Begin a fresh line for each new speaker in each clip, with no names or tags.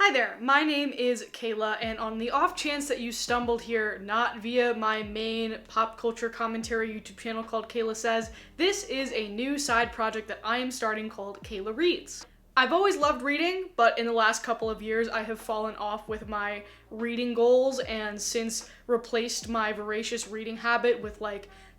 Hi there, my name is Kayla, and on the off chance that you stumbled here not via my main pop culture commentary YouTube channel called Kayla Says, this is a new side project that I am starting called Kayla Reads. I've always loved reading, but in the last couple of years I have fallen off with my reading goals and since replaced my voracious reading habit with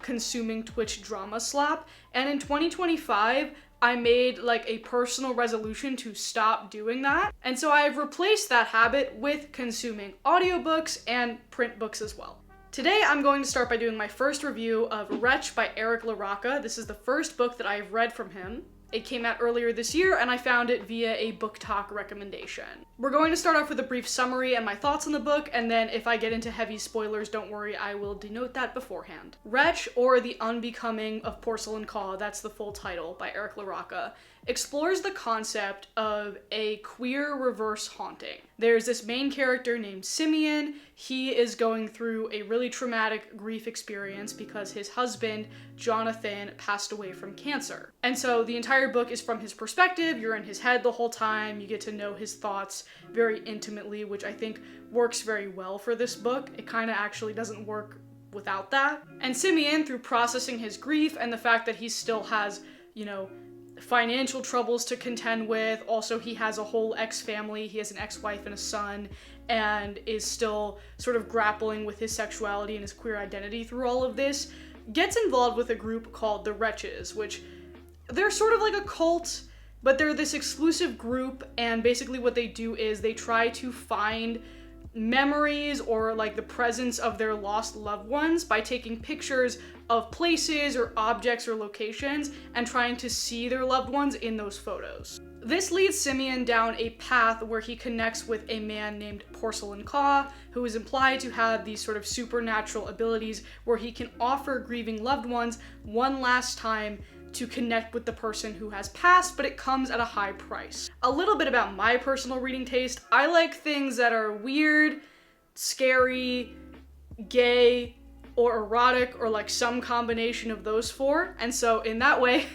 consuming Twitch drama slap, and in 2025 I made a personal resolution to stop doing that. And so I've replaced that habit with consuming audiobooks and print books as well. Today I'm going to start by doing my first review of Wretch by Eric LaRocca. This is the first book that I've read from him. It came out earlier this year and I found it via a book talk recommendation. We're going to start off with a brief summary and my thoughts on the book, and then if I get into heavy spoilers, don't worry, I will denote that beforehand. Wretch, or The Unbecoming of Porcelain Khaw, that's the full title, by Eric LaRocca, explores the concept of a queer reverse haunting. There's this main character named Simeon. He is going through a really traumatic grief experience because his husband, Jonathan, passed away from cancer. And so the entire book is from his perspective. You're in his head the whole time. You get to know his thoughts very intimately, which I think works very well for this book. It kind of actually doesn't work without that. And Simeon, through processing his grief and the fact that he still has, financial troubles to contend with. Also, he has a whole ex-family. He has an ex-wife and a son, and is still sort of grappling with his sexuality and his queer identity through all of this. Gets involved with a group called the Wretches, which they're sort of like a cult, but they're this exclusive group, and basically what they do is they try to find memories or the presence of their lost loved ones by taking pictures of places or objects or locations and trying to see their loved ones in those photos. This leads Simeon down a path where he connects with a man named Porcelain Khaw, who is implied to have these sort of supernatural abilities where he can offer grieving loved ones one last time to connect with the person who has passed, but it comes at a high price. A little bit about my personal reading taste. I like things that are weird, scary, gay, or erotic, or some combination of those four. And so in that way,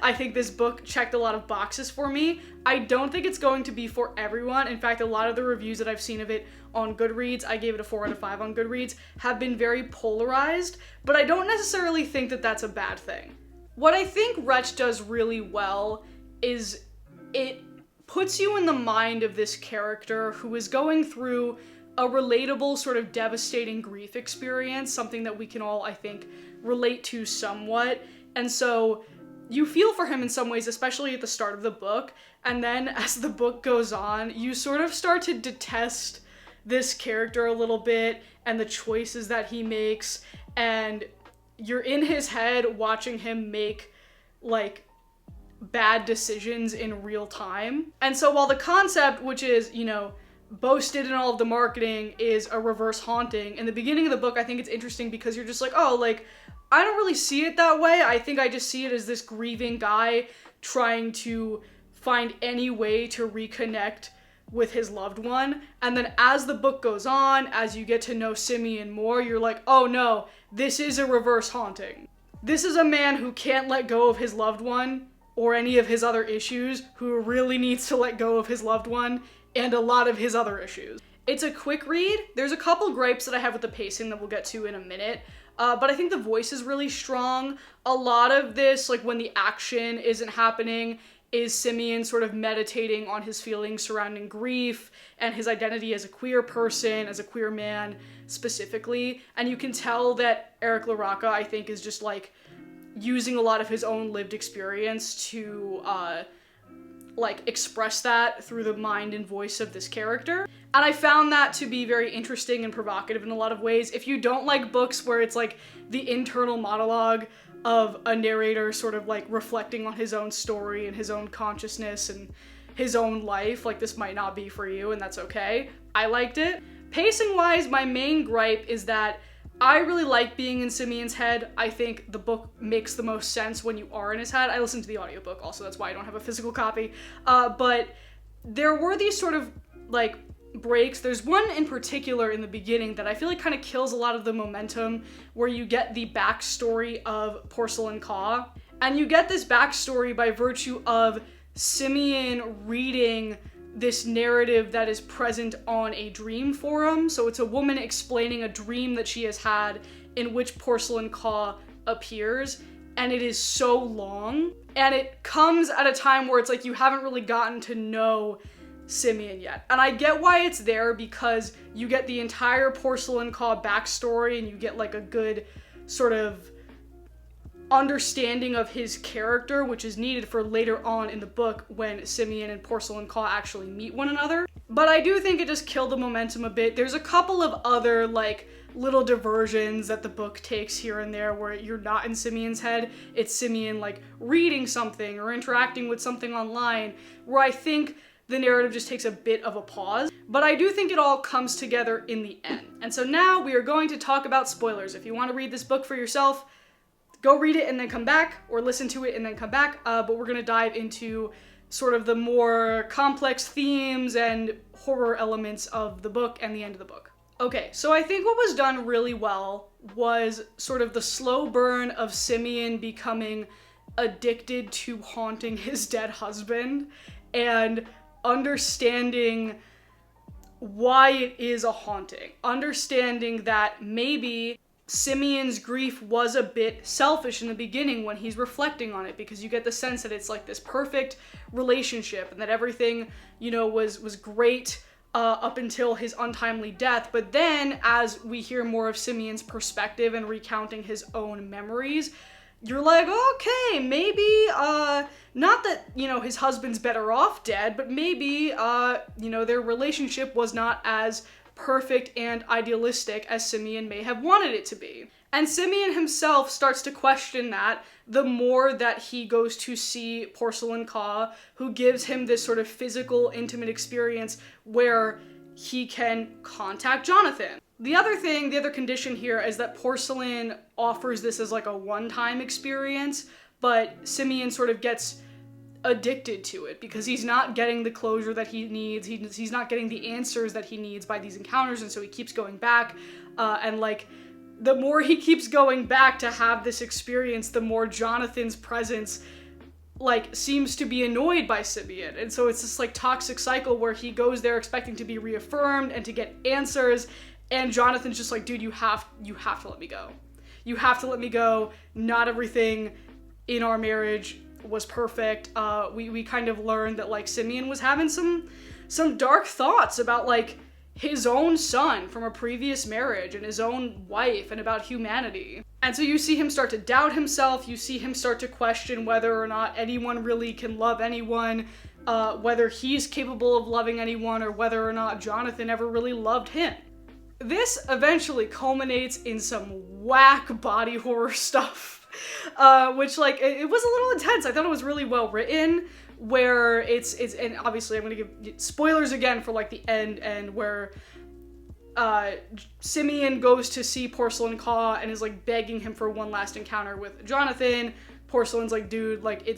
I think this book checked a lot of boxes for me. I don't think it's going to be for everyone. In fact, a lot of the reviews that I've seen of it on Goodreads, I gave it a 4 out of 5 on Goodreads, have been very polarized, but I don't necessarily think that that's a bad thing. What I think Wretch does really well is it puts you in the mind of this character who is going through a relatable, sort of devastating grief experience, something that we can all, I think, relate to somewhat. And so you feel for him in some ways, especially at the start of the book, and then as the book goes on, you sort of start to detest this character a little bit and the choices that he makes, and you're in his head watching him make bad decisions in real time. And so while the concept, which is, boasted in all of the marketing, is a reverse haunting, in the beginning of the book I think it's interesting because you're just I don't really see it that way. I think I just see it as this grieving guy trying to find any way to reconnect with his loved one. And then as the book goes on, as you get to know Simeon more, you're like, oh no, this is a reverse haunting. This is a man who can't let go of his loved one or any of his other issues, who really needs to let go of his loved one and a lot of his other issues. It's a quick read. There's a couple gripes that I have with the pacing that we'll get to in a minute, but I think the voice is really strong. A lot of this, when the action isn't happening, is Simeon sort of meditating on his feelings surrounding grief and his identity as a queer person, as a queer man specifically. And you can tell that Eric LaRocca, I think, is just using a lot of his own lived experience to express that through the mind and voice of this character. And I found that to be very interesting and provocative in a lot of ways. If you don't like books where it's the internal monologue of a narrator sort of reflecting on his own story and his own consciousness and his own life, this might not be for you, and that's okay. I liked it. Pacing wise, my main gripe is that I really like being in Simeon's head. I think the book makes the most sense when you are in his head. I listened to the audiobook also, that's why I don't have a physical copy. But there were these sort of breaks. There's one in particular in the beginning that I feel kind of kills a lot of the momentum, where you get the backstory of Porcelain Khaw. And you get this backstory by virtue of Simeon reading this narrative that is present on a dream forum. So it's a woman explaining a dream that she has had in which Porcelain Khaw appears, and it is so long, and it comes at a time where it's like you haven't really gotten to know Simeon yet. And I get why it's there, because you get the entire Porcelain Khaw backstory, and you get like a good sort of understanding of his character, which is needed for later on in the book when Simeon and Porcelain Khaw actually meet one another. But I do think it just killed the momentum a bit. There's a couple of other like little diversions that the book takes here and there where you're not in Simeon's head. It's Simeon like reading something or interacting with something online, where I think the narrative just takes a bit of a pause. But I do think it all comes together in the end. And so now we are going to talk about spoilers. If you want to read this book for yourself, go read it and then come back, or listen to it and then come back. But we're gonna dive into sort of the more complex themes and horror elements of the book and the end of the book. Okay, so I think what was done really well was sort of the slow burn of Simeon becoming addicted to haunting his dead husband and understanding why it is a haunting. Understanding that maybe Simeon's grief was a bit selfish in the beginning when he's reflecting on it, because you get the sense that it's like this perfect relationship and that everything, you know, was great up until his untimely death. But then as we hear more of Simeon's perspective and recounting his own memories, you're like, okay, maybe, not that, you know, his husband's better off dead, but maybe, you know, their relationship was not as perfect and idealistic as Simeon may have wanted it to be. And Simeon himself starts to question that the more that he goes to see Porcelain Khaw, who gives him this sort of physical, intimate experience where he can contact Jonathan. The other condition here is that Porcelain offers this as like a one-time experience, but Simeon sort of gets addicted to it because he's not getting the closure that he needs. He's not getting the answers that he needs by these encounters, and so he keeps going back. And like, the more he keeps going back to have this experience, the more Jonathan's presence like seems to be annoyed by Simeon. And so it's this like toxic cycle where he goes there expecting to be reaffirmed and to get answers, and Jonathan's just like, dude, you have to let me go. You have to let me go. Not everything in our marriage was perfect. We kind of learned that like Simeon was having some dark thoughts about like his own son from a previous marriage and his own wife and about humanity. And so you see him start to doubt himself. You see him start to question whether or not anyone really can love anyone, whether he's capable of loving anyone, or whether or not Jonathan ever really loved him. This eventually culminates in some whack body horror stuff. Which like, it was a little intense. I thought it was really well written, where it's, and obviously I'm gonna give spoilers again for like the end, and where Simeon goes to see Porcelain Khaw and is like begging him for one last encounter with Jonathan. Porcelain's like, dude, like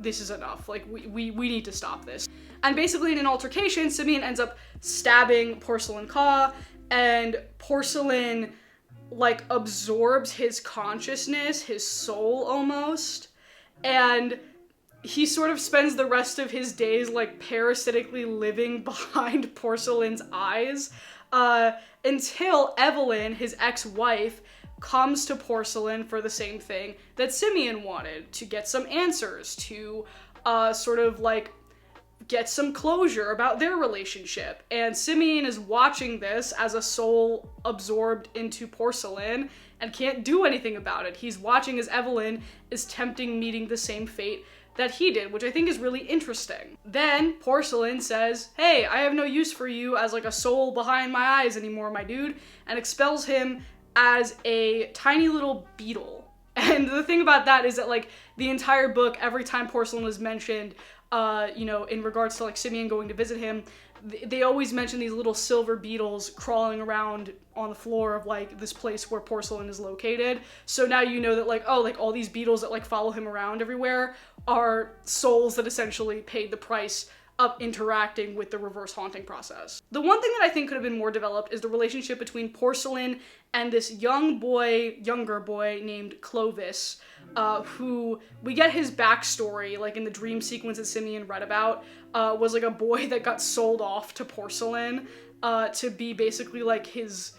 this is enough. Like we need to stop this. And basically in an altercation, Simeon ends up stabbing Porcelain Khaw, and Porcelain like absorbs his consciousness, his soul almost, and he sort of spends the rest of his days like parasitically living behind Porcelain's eyes, until Evelyn, his ex-wife, comes to Porcelain for the same thing that Simeon wanted, to get some answers, to sort of like get some closure about their relationship. And Simeon is watching this as a soul absorbed into Porcelain and can't do anything about it. He's watching as Evelyn is tempting meeting the same fate that he did, which I think is really interesting. Then Porcelain says, hey, I have no use for you as like a soul behind my eyes anymore, my dude, and expels him as a tiny little beetle. And the thing about that is that like the entire book, every time Porcelain is mentioned, you know, in regards to like Simeon going to visit him, they always mention these little silver beetles crawling around on the floor of like this place where Porcelain is located. So now you know that like, oh, like all these beetles that like follow him around everywhere are souls that essentially paid the price up interacting with the reverse haunting process. The one thing that I think could have been more developed is the relationship between Porcelain and this younger boy named Clovis, who we get his backstory, like in the dream sequence that Simeon read about, was like a boy that got sold off to Porcelain to be basically like his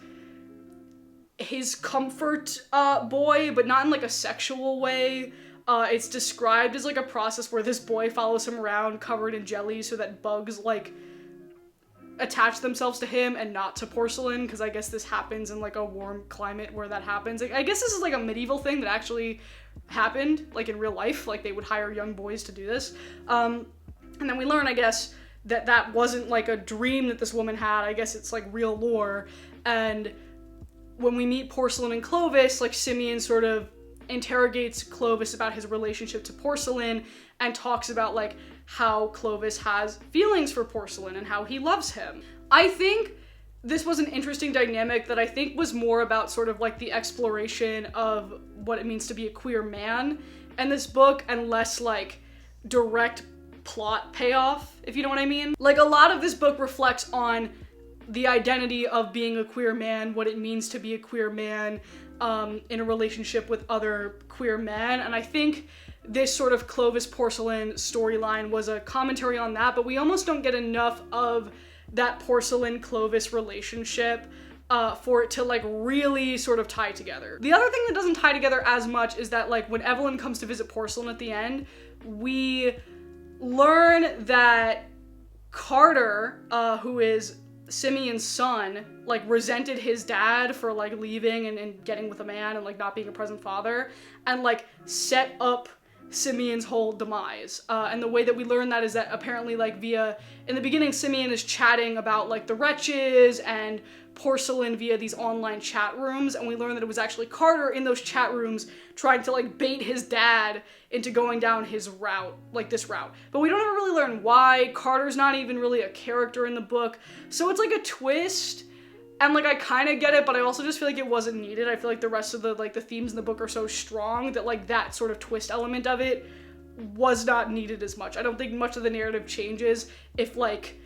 comfort boy, but not in like a sexual way. It's described as like a process where this boy follows him around covered in jelly so that bugs like attach themselves to him and not to Porcelain, because I guess this happens in like a warm climate where that happens. Like, I guess this is like a medieval thing that actually happened like in real life, like they would hire young boys to do this. And then we learn, I guess, that wasn't like a dream that this woman had. I guess it's like real lore. And when we meet Porcelain and Clovis, like Simeon sort of interrogates Clovis about his relationship to Porcelain and talks about like how Clovis has feelings for Porcelain and how he loves him. I think this was an interesting dynamic that I think was more about sort of like the exploration of what it means to be a queer man in this book, and less like direct plot payoff, if you know what I mean. Like, a lot of this book reflects on the identity of being a queer man, what it means to be a queer man in a relationship with other queer men, and I think this sort of Clovis Porcelain storyline was a commentary on that, but we almost don't get enough of that Porcelain Clovis relationship for it to like really sort of tie together. The other thing that doesn't tie together as much is that like when Evelyn comes to visit Porcelain at the end, we learn that Carter, who is Simeon's son, like resented his dad for like leaving and getting with a man and like not being a present father, and like set up Simeon's whole demise. And the way that we learn that is that apparently like in the beginning, Simeon is chatting about like the Wretches and Porcelain via these online chat rooms, and we learn that it was actually Carter in those chat rooms trying to like bait his dad into going down his route, like this route. But we don't ever really learn why. Carter's not even really a character in the book, so it's like a twist, and like I kind of get it, but I also just feel like it wasn't needed. I feel like the rest of the like the themes in the book are so strong that like that sort of twist element of it was not needed as much. I don't think much of the narrative changes if like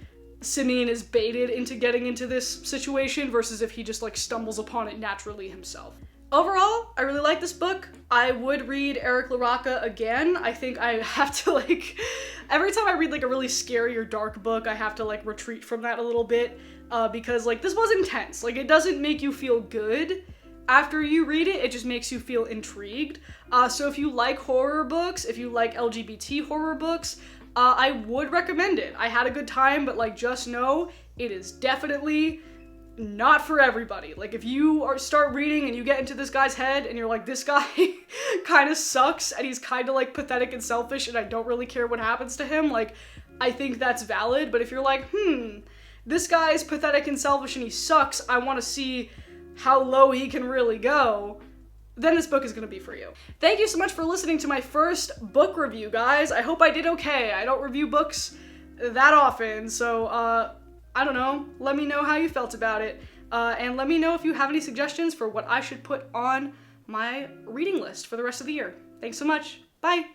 Simeon is baited into getting into this situation versus if he just like stumbles upon it naturally himself. Overall, I really like this book. I would read Eric LaRocca again. I think I have to like, every time I read like a really scary or dark book, I have to like retreat from that a little bit because like this was intense. Like, it doesn't make you feel good after you read it, it just makes you feel intrigued. So if you like horror books, if you like LGBT horror books, I would recommend it. I had a good time, but like just know it is definitely not for everybody. Like, if you start reading and you get into this guy's head and you're like, this guy kind of sucks and he's kind of like pathetic and selfish and I don't really care what happens to him, like, I think that's valid. But if you're like, this guy's pathetic and selfish and he sucks, I want to see how low he can really go, then this book is going to be for you. Thank you so much for listening to my first book review, guys. I hope I did okay. I don't review books that often, so I don't know. Let me know how you felt about it, and let me know if you have any suggestions for what I should put on my reading list for the rest of the year. Thanks so much. Bye!